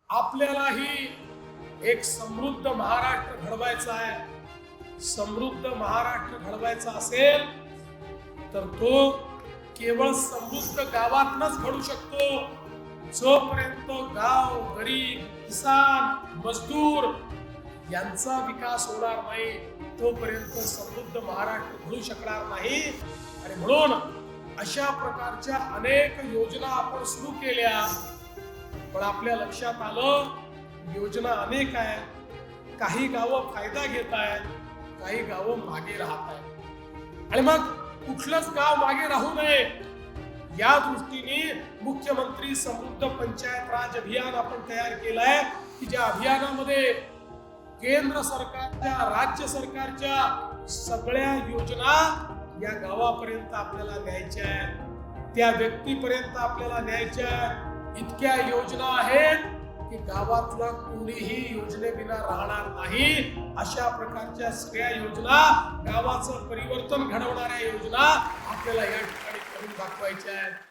आपल्यालाही एक समृद्ध महाराष्ट्र घडवायचा आहे। समृद्ध महाराष्ट्र घडवायचा असेल तर तो केवळ समृद्ध गावातनच घडू शकतो। जोपर्यंत गाव, गरीब, किसान, मजदूर यांचा विकास होणार नाही तोपर्यंत समृद्ध महाराष्ट्र घडू शकणार नाही। आणि म्हणून अशा प्रकारच्या अनेक योजना आपण सुरू केल्या, पण आपल्या लक्षात आलं योजना अनेक आहेत। काही गावं फायदा घेत आहेत, काही गावं मागे राहत आहेत। आणि मग कुठलंच गाव मागे राहू नये या दृष्टीने मुख्यमंत्री समृद्ध पंचायत राज अभियान आपण तयार केलंय की ज्या अभियानामध्ये केंद्र सरकारच्या, राज्य सरकारच्या सगळ्या योजना या गावापर्यंत आपल्याला न्यायच्या आहेत, त्या व्यक्तीपर्यंत आपल्याला न्यायच्या आहेत। इतक्या योजना आहेत की गावातला कोणीही योजनेविना राहणार नाही। अशा प्रकारच्या सगळ्या योजना, गावाचं परिवर्तन घडवणाऱ्या योजना आपल्याला या ठिकाणी करून दाखवायच्या आहेत।